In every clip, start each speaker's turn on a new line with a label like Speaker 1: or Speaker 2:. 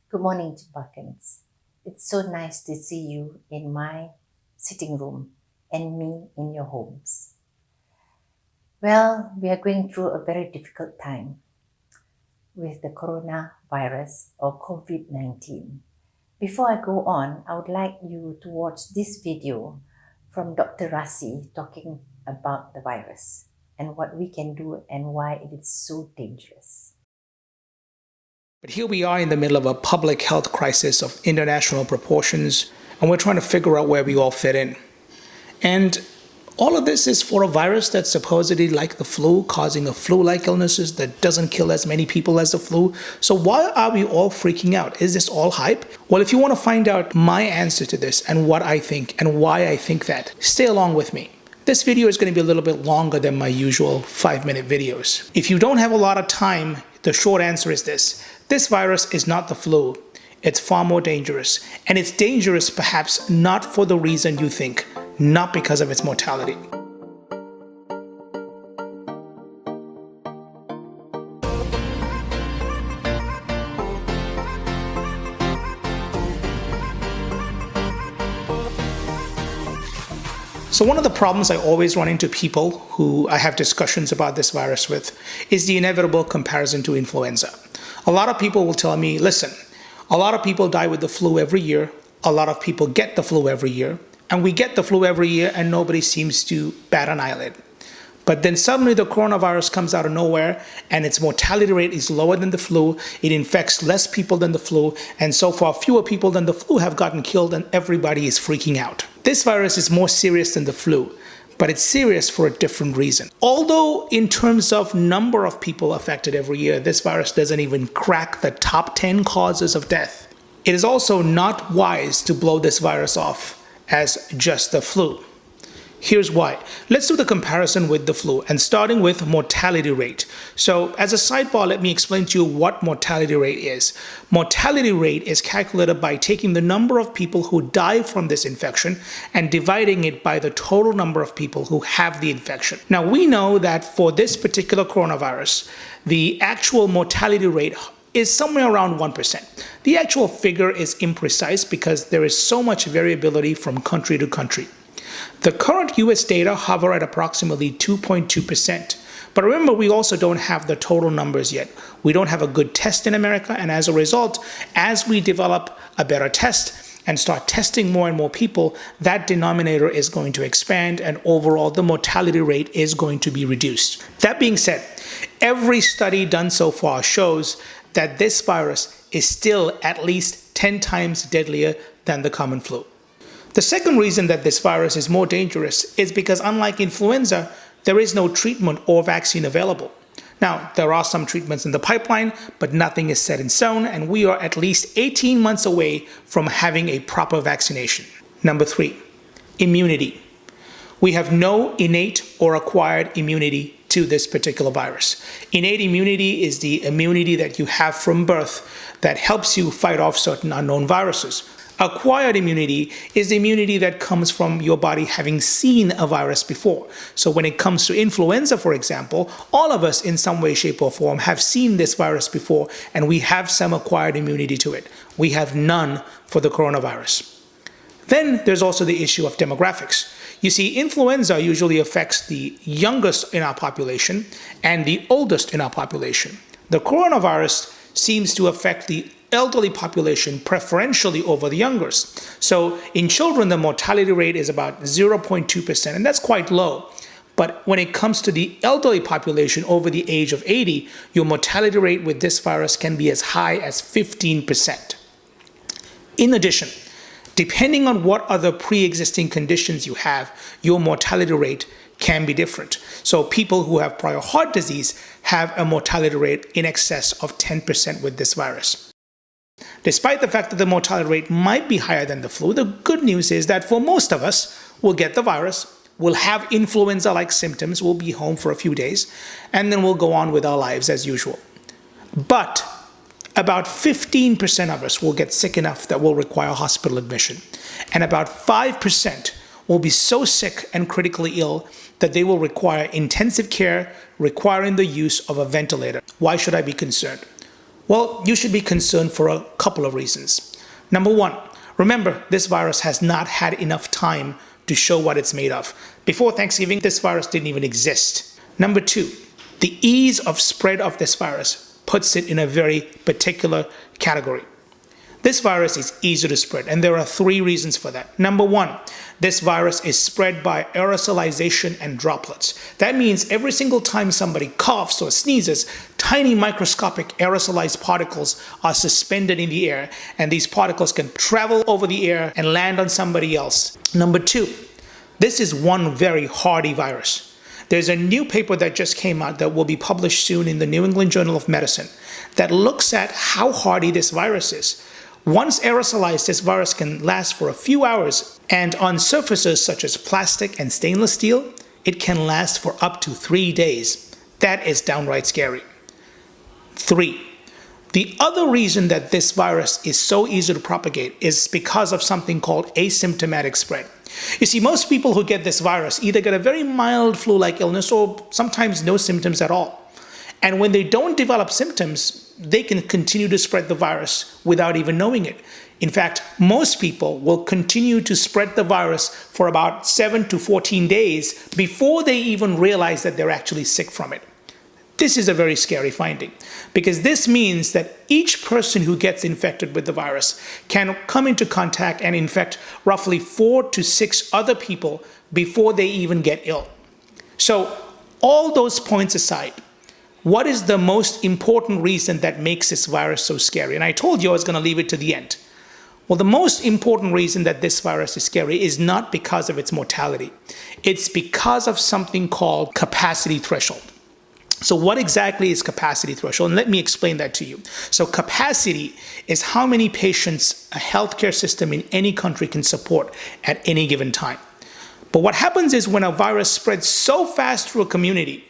Speaker 1: Good morning, Cempakans. It's so nice to see you in my sitting room and me in your homes. Well, we are going through a very difficult time with the coronavirus or COVID-19. Before I go on, I would like you to watch this video from Dr. Rasi talking about the virus and what we can do and why it is so dangerous.
Speaker 2: But here we are in the middle of a public health crisis of international proportions, and we're trying to figure out where we all fit in. And all of this is for a virus that's supposedly like the flu, causing a flu-like illnesses that doesn't kill as many people as the flu. So why are we all freaking out? Is this all hype? Well, if you want to find out my answer to this and what I think and why I think that, stay along with me. This video is going to be a little bit longer than my usual 5-minute videos. If you don't have a lot of time, the short answer is this. This virus is not the flu. It's far more dangerous. And it's dangerous perhaps not for the reason you think, not because of its mortality. So one of the problems I always run into people who I have discussions about this virus with is the inevitable comparison to influenza. A lot of people will tell me, listen, a lot of people die with the flu every year. A lot of people get the flu every year. And we get the flu every year and nobody seems to bat an eyelid. But then suddenly the coronavirus comes out of nowhere and its mortality rate is lower than the flu. It infects less people than the flu. And so far, fewer people than the flu have gotten killed and everybody is freaking out. This virus is more serious than the flu, but it's serious for a different reason. Although in terms of number of people affected every year, this virus doesn't even crack the top 10 causes of death. It is also not wise to blow this virus off as just the flu. Here's why. Let's do the comparison with the flu and starting with mortality rate. So as a sidebar, let me explain to you what mortality rate is. Mortality rate is calculated by taking the number of people who die from this infection and dividing it by the total number of people who have the infection. Now we know that for this particular coronavirus, the actual mortality rate is somewhere around 1%. The actual figure is imprecise because there is so much variability from country to country. The current US data hover at approximately 2.2%. But remember, we also don't have the total numbers yet. We don't have a good test in America, and as a result, as we develop a better test and start testing more and more people, that denominator is going to expand, and overall the mortality rate is going to be reduced. That being said, every study done so far shows that this virus is still at least 10 times deadlier than the common flu. The second reason that this virus is more dangerous is because unlike influenza, there is no treatment or vaccine available. Now, there are some treatments in the pipeline, but nothing is set in stone, and we are at least 18 months away from having a proper vaccination. Number 3, immunity. We have no innate or acquired immunity to this particular virus. Innate immunity is the immunity that you have from birth that helps you fight off certain unknown viruses. Acquired immunity is the immunity that comes from your body having seen a virus before. So when it comes to influenza, for example, all of us in some way, shape, or form have seen this virus before, and we have some acquired immunity to it. We have none for the coronavirus. Then there's also the issue of demographics. You see, influenza usually affects the youngest in our population and the oldest in our population. The coronavirus seems to affect the elderly population preferentially over the youngers. So in children, the mortality rate is about 0.2%, and that's quite low. But when it comes to the elderly population over the age of 80, your mortality rate with this virus can be as high as 15%. In addition, depending on what other pre-existing conditions you have, your mortality rate can be different. So people who have prior heart disease have a mortality rate in excess of 10% with this virus. Despite the fact that the mortality rate might be higher than the flu, the good news is that for most of us, we'll get the virus, we'll have influenza-like symptoms, we'll be home for a few days, and then we'll go on with our lives as usual. But about 15% of us will get sick enough that we'll require hospital admission. And about 5% will be so sick and critically ill that they will require intensive care, requiring the use of a ventilator. Why should I be concerned? Well, you should be concerned for a couple of reasons. Number one, remember, this virus has not had enough time to show what it's made of. Before Thanksgiving, this virus didn't even exist. Number two, the ease of spread of this virus puts it in a very particular category. This virus is easy to spread, and there are three reasons for that. Number one, this virus is spread by aerosolization and droplets. That means every single time somebody coughs or sneezes, tiny microscopic aerosolized particles are suspended in the air, and these particles can travel over the air and land on somebody else. Number two, this is one very hardy virus. There's a new paper that just came out that will be published soon in the New England Journal of Medicine that looks at how hardy this virus is. Once aerosolized, this virus can last for a few hours, and on surfaces such as plastic and stainless steel, it can last for up to 3 days. That is downright scary. 3. The other reason that this virus is so easy to propagate is because of something called asymptomatic spread. You see, most people who get this virus either get a very mild flu-like illness or sometimes no symptoms at all. And when they don't develop symptoms, they can continue to spread the virus without even knowing it. In fact, most people will continue to spread the virus for about 7 to 14 days before they even realize that they're actually sick from it. This is a very scary finding because this means that each person who gets infected with the virus can come into contact and infect roughly 4 to 6 other people before they even get ill. So, all those points aside, what is the most important reason that makes this virus so scary? And I told you I was going to leave it to the end. Well, the most important reason that this virus is scary is not because of its mortality. It's because of something called capacity threshold. So what exactly is capacity threshold? And let me explain that to you. So capacity is how many patients a healthcare system in any country can support at any given time. But what happens is when a virus spreads so fast through a community,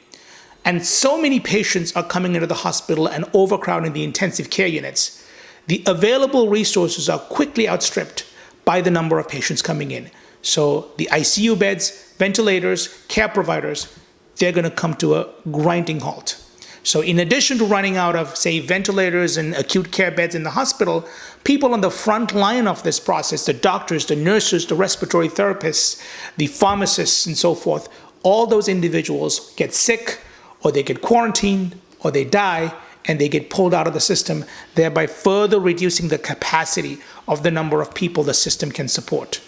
Speaker 2: and so many patients are coming into the hospital and overcrowding the intensive care units, the available resources are quickly outstripped by the number of patients coming in. So the ICU beds, ventilators, care providers, they're going to come to a grinding halt. So in addition to running out of, say, ventilators and acute care beds in the hospital, people on the front line of this process, the doctors, the nurses, the respiratory therapists, the pharmacists, and so forth, all those individuals get sick, or they get quarantined, or they die, and they get pulled out of the system, thereby further reducing the capacity of the number of people the system can support.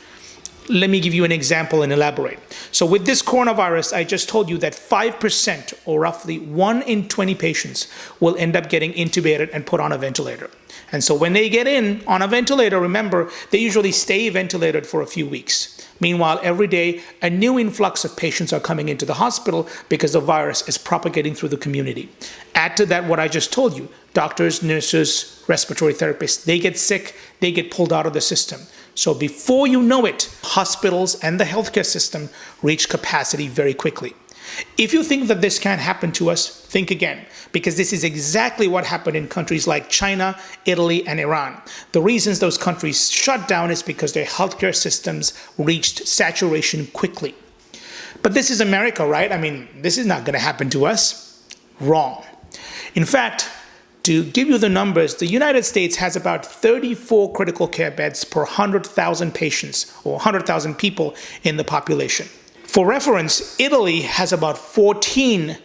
Speaker 2: Let me give you an example and elaborate. So with this coronavirus, I just told you that 5%, or roughly 1 in 20 patients, will end up getting intubated and put on a ventilator. And so when they get in on a ventilator, remember, they usually stay ventilated for a few weeks. Meanwhile, every day, a new influx of patients are coming into the hospital because the virus is propagating through the community. Add to that what I just told you. Doctors, nurses, respiratory therapists, they get sick, they get pulled out of the system. So before you know it, hospitals and the healthcare system reach capacity very quickly. If you think that this can't happen to us, think again, because this is exactly what happened in countries like China, Italy, and Iran. The reasons those countries shut down is because their healthcare systems reached saturation quickly. But this is America, right? I mean, this is not going to happen to us. Wrong. In fact, to give you the numbers, the United States has about 34 critical care beds per 100,000 patients, or 100,000 people in the population. For reference, Italy has about 14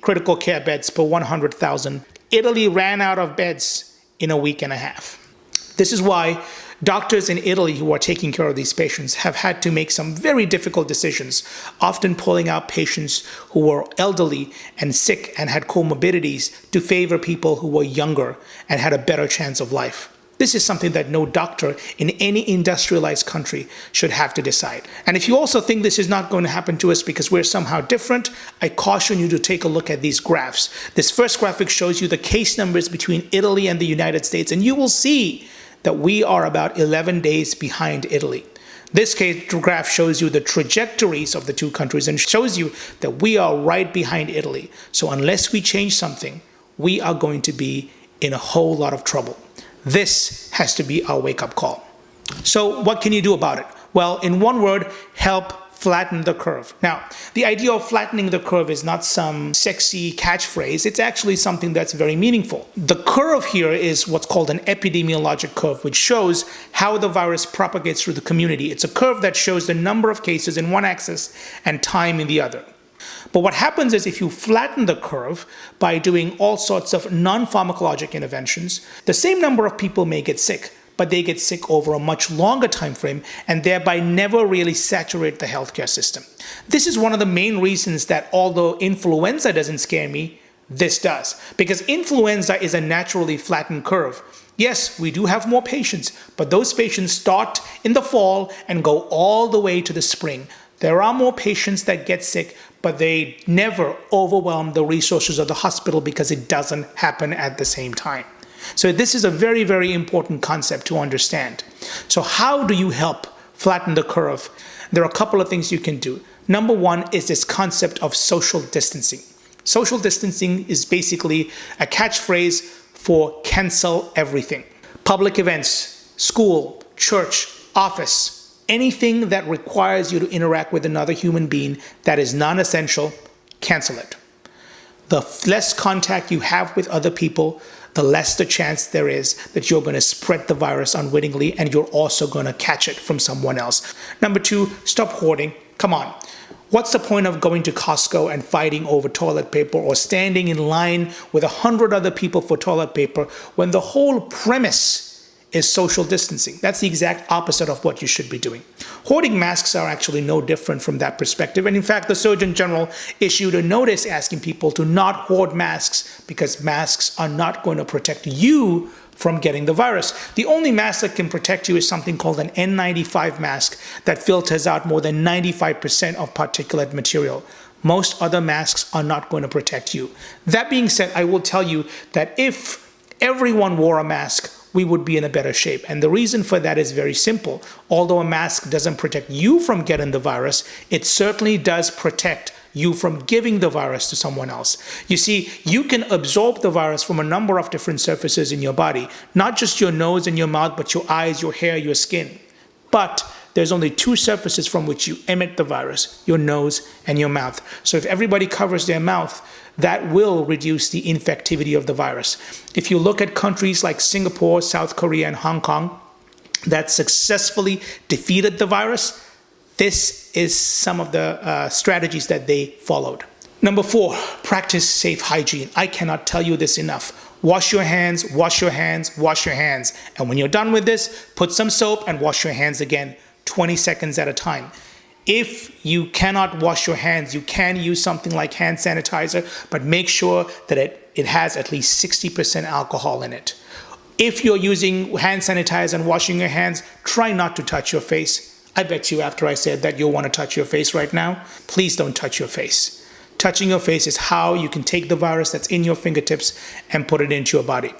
Speaker 2: critical care beds per 100,000. Italy ran out of beds in a week and a half. This is why doctors in Italy who are taking care of these patients have had to make some very difficult decisions, often pulling out patients who were elderly and sick and had comorbidities to favor people who were younger and had a better chance of life. This is something that no doctor in any industrialized country should have to decide. And if you also think this is not going to happen to us because we're somehow different, I caution you to take a look at these graphs. This first graphic shows you the case numbers between Italy and the United States, and you will see that we are about 11 days behind Italy. This case graph shows you the trajectories of the two countries and shows you that we are right behind Italy. So unless we change something, we are going to be in a whole lot of trouble. This has to be our wake-up call. So what can you do about it? Well, in one word, help flatten the curve. Now, the idea of flattening the curve is not some sexy catchphrase. It's actually something that's very meaningful. The curve here is what's called an epidemiologic curve, which shows how the virus propagates through the community. It's a curve that shows the number of cases in one axis and time in the other. But what happens is if you flatten the curve by doing all sorts of non-pharmacologic interventions, the same number of people may get sick, but they get sick over a much longer time frame and thereby never really saturate the healthcare system. This is one of the main reasons that although influenza doesn't scare me, this does. Because influenza is a naturally flattened curve. Yes, we do have more patients, but those patients start in the fall and go all the way to the spring. There are more patients that get sick, but they never overwhelm the resources of the hospital because it doesn't happen at the same time. So this is a very, very important concept to understand. So how do you help flatten the curve? There are a couple of things you can do. Number one is this concept of social distancing. Social distancing is basically a catchphrase for cancel everything. Public events, school, church, office, anything that requires you to interact with another human being that is non-essential, cancel it. The less contact you have with other people, the less the chance there is that you're going to spread the virus unwittingly and you're also going to catch it from someone else. Number two, stop hoarding. Come on. What's the point of going to Costco and fighting over toilet paper or standing in line with 100 other people for toilet paper when the whole premise is social distancing? That's the exact opposite of what you should be doing. Hoarding masks are actually no different from that perspective. And in fact, the Surgeon General issued a notice asking people to not hoard masks because masks are not going to protect you from getting the virus. The only mask that can protect you is something called an N95 mask that filters out more than 95% of particulate material. Most other masks are not going to protect you. That being said, I will tell you that if everyone wore a mask, we would be in a better shape. And the reason for that is very simple. Although a mask doesn't protect you from getting the virus, it certainly does protect you from giving the virus to someone else. You see, you can absorb the virus from a number of different surfaces in your body, not just your nose and your mouth, but your eyes, your hair, your skin. But there's only two surfaces from which you emit the virus, your nose and your mouth. So if everybody covers their mouth, that will reduce the infectivity of the virus. If you look at countries like Singapore, South Korea, and Hong Kong that successfully defeated the virus, this is some of the strategies that they followed. Number four, practice safe hygiene. I cannot tell you this enough. Wash your hands, wash your hands, wash your hands. And when you're done with this, put some soap and wash your hands again, 20 seconds at a time. If you cannot wash your hands, you can use something like hand sanitizer, but make sure that it has at least 60% alcohol in it. If you're using hand sanitizer and washing your hands, try not to touch your face. I bet you after I said that you'll want to touch your face right now. Please don't touch your face. Touching your face is how you can take the virus that's in your fingertips and put it into your body.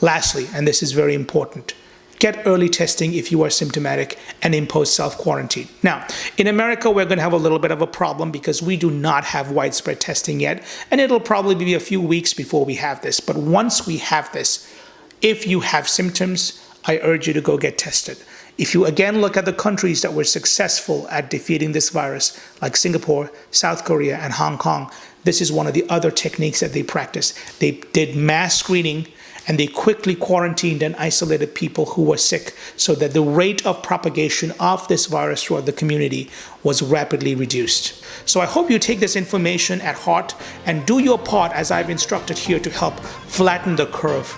Speaker 2: Lastly, and this is very important, get early testing if you are symptomatic and impose self-quarantine. Now, in America, we're going to have a little bit of a problem because we do not have widespread testing yet, and it'll probably be a few weeks before we have this. But once we have this, if you have symptoms, I urge you to go get tested. If you again look at the countries that were successful at defeating this virus, like Singapore, South Korea, and Hong Kong, this is one of the other techniques that they practiced. They did mass screening and they quickly quarantined and isolated people who were sick so that the rate of propagation of this virus throughout the community was rapidly reduced. So I hope you take this information at heart and do your part as I've instructed here to help flatten the curve.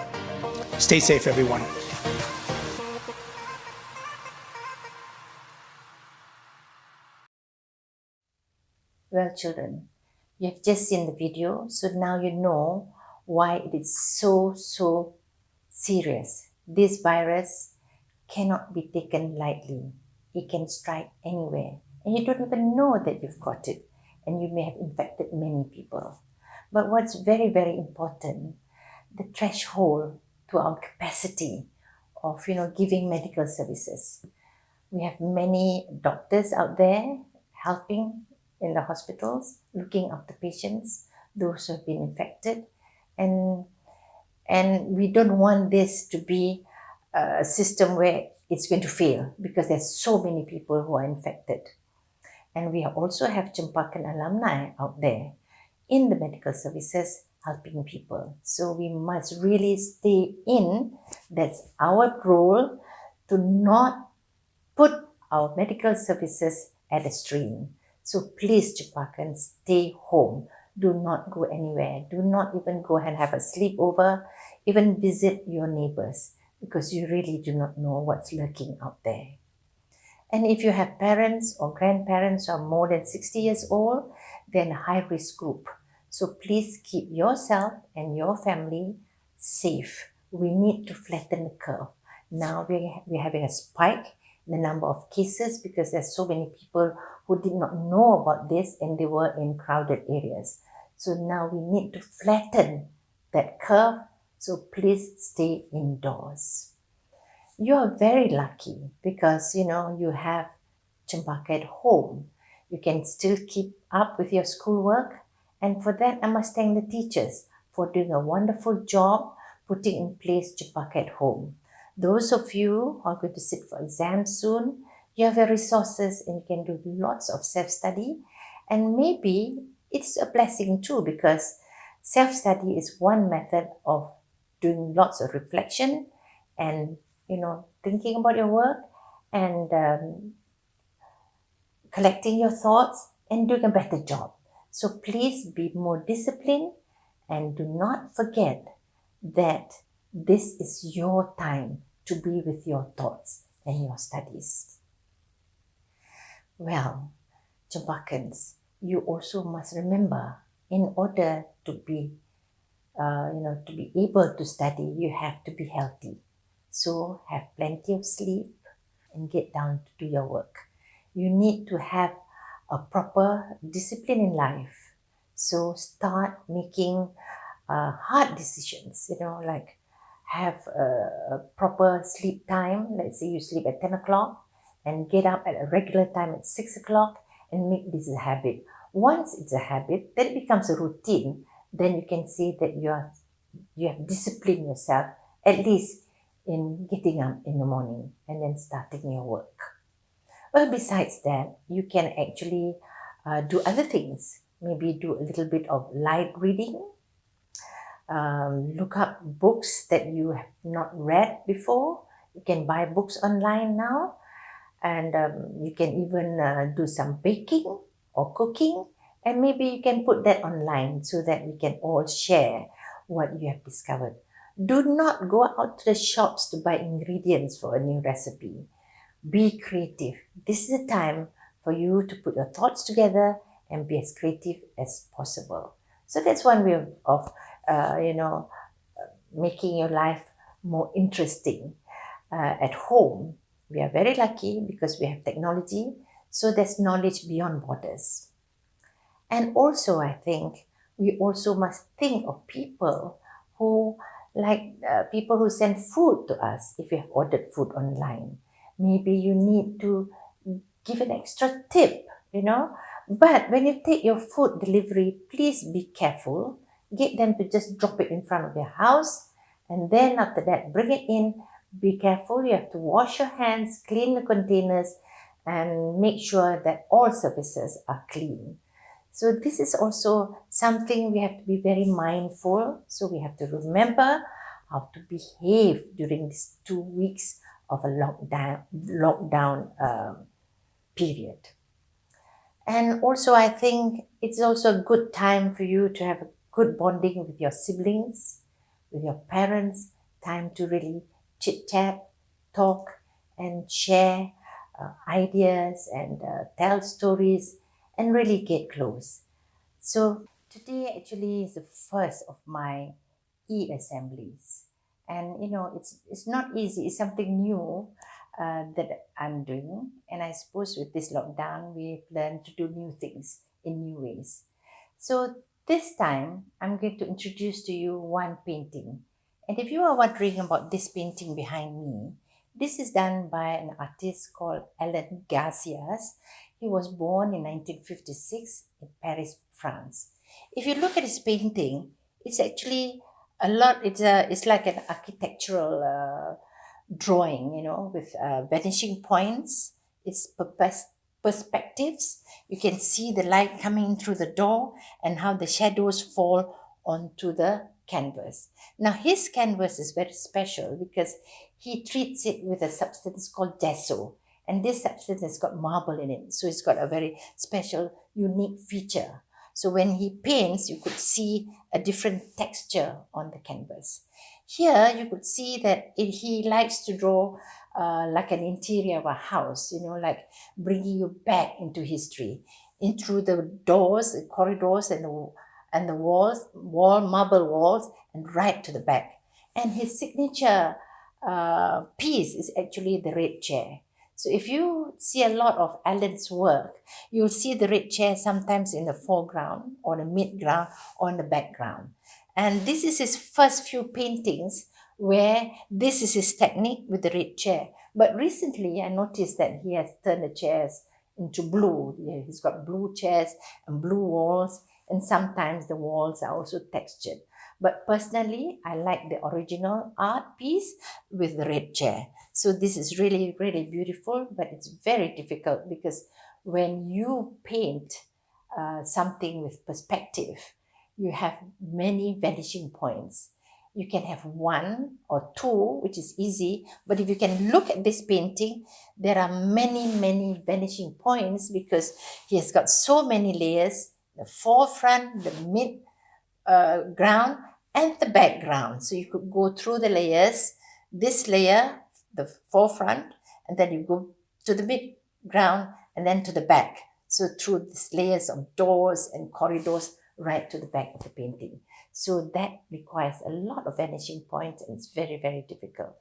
Speaker 2: Stay safe, everyone.
Speaker 1: Well, children, you have just seen the video, so now you know why it is so serious. This virus cannot be taken lightly. It can strike anywhere, and you don't even know that you've got it, and you may have infected many people. But what's very important, the threshold to our capacity of giving medical services. We have many doctors out there helping in the hospitals, looking after patients, those who have been infected. And we don't want this to be a system where it's going to fail because there's so many people who are infected. And we also have Cempakan alumni out there in the medical services helping people. So we must really stay in. That's our role, to not put our medical services at a strain. So please, Cempakan, stay home. Do not go anywhere. Do not even go and have a sleepover, even visit your neighbors, because you really do not know what's lurking out there. And if you have parents or grandparents who are more than 60 years old, then high risk group. So please keep yourself and your family safe. We need to flatten the curve. Now we're having a spike in the number of cases because there's so many people who did not know about this and they were in crowded areas. So now we need to flatten that curve. So please stay indoors. You are very lucky because you have Cempaka at home. You can still keep up with your schoolwork, and for that I must thank the teachers for doing a wonderful job putting in place Cempaka at home. Those of you who are going to sit for exams soon, you have your resources and you can do lots of self-study, and maybe it's a blessing too because self-study is one method of doing lots of reflection and thinking about your work and collecting your thoughts and doing a better job. So please be more disciplined and do not forget that this is your time to be with your thoughts and your studies. Well, Cempakans, you also must remember, in order to be able to study, you have to be healthy. So have plenty of sleep and get down to do your work. You need to have a proper discipline in life. So start making hard decisions, like have a proper sleep time. Let's say you sleep at 10 o'clock and get up at a regular time at 6 o'clock and make this a habit. Once it's a habit, then it becomes a routine. Then you can see that you have disciplined yourself, at least in getting up in the morning and then starting your work. Well, besides that, you can actually do other things. Maybe do a little bit of light reading. Look up books that you have not read before. You can buy books online now. And you can even do some baking or cooking. And maybe you can put that online so that we can all share what you have discovered. Do not go out to the shops to buy ingredients for a new recipe. Be creative. This is a time for you to put your thoughts together and be as creative as possible. So that's one way of making your life more interesting. At home, we are very lucky because we have technology, so there's knowledge beyond borders. And also, I think we also must think of people who people who send food to us if you have ordered food online. Maybe you need to give an extra tip. But when you take your food delivery, please be careful. Get them to just drop it in front of your house, and then after that, bring it in. Be careful. You have to wash your hands, clean the containers, and make sure that all surfaces are clean. So this is also something we have to be very mindful. So we have to remember how to behave during these 2 weeks of a lockdown period. And also, I think it's also a good time for you to have a good bonding with your siblings, with your parents, time to really chit-chat, talk, and share ideas and tell stories and really get close. So today actually is the first of my e-assemblies. And it's not easy. It's something new that I'm doing. And I suppose with this lockdown, we've learned to do new things in new ways. So this time, I'm going to introduce to you one painting. And if you are wondering about this painting behind me, this is done by an artist called Alan Garcias. He was born in 1956 in Paris, France. If you look at his painting, it's actually a lot. It's like an architectural drawing, with vanishing points. It's perspectives. You can see the light coming in through the door and how the shadows fall onto the canvas. Now, his canvas is very special because he treats it with a substance called gesso. And this substance has got marble in it. So it's got a very special, unique feature. So when he paints, you could see a different texture on the canvas. Here, you could see that he likes to draw like an interior of a house, like bringing you back into history, in through the doors, the corridors, and the walls, marble walls, and right to the back. And his signature piece is actually the red chair. So if you see a lot of Alan's work, you'll see the red chair sometimes in the foreground or the midground or in the background. And this is his first few paintings where this is his technique with the red chair. But recently I noticed that he has turned the chairs into blue. Yeah, he's got blue chairs and blue walls, and sometimes the walls are also textured. But personally, I like the original art piece with the red chair. So this is really, really beautiful, but it's very difficult because when you paint something with perspective, you have many vanishing points. You can have one or two, which is easy, but if you can look at this painting, there are many, many vanishing points because he has got so many layers, the forefront, the mid ground, and the background. So you could go through the layers, this layer, the forefront, and then you go to the mid ground and then to the back. So through these layers of doors and corridors right to the back of the painting. So that requires a lot of vanishing points, and it's very, very difficult.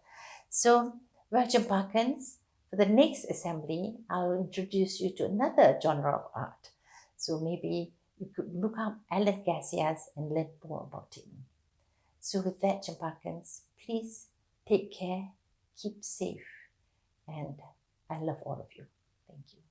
Speaker 1: So, well, Cempakans, for the next assembly, I'll introduce you to another genre of art. So maybe you could look up Alan Garcias and learn more about him. So with that, Cempakans, please take care, keep safe, and I love all of you. Thank you.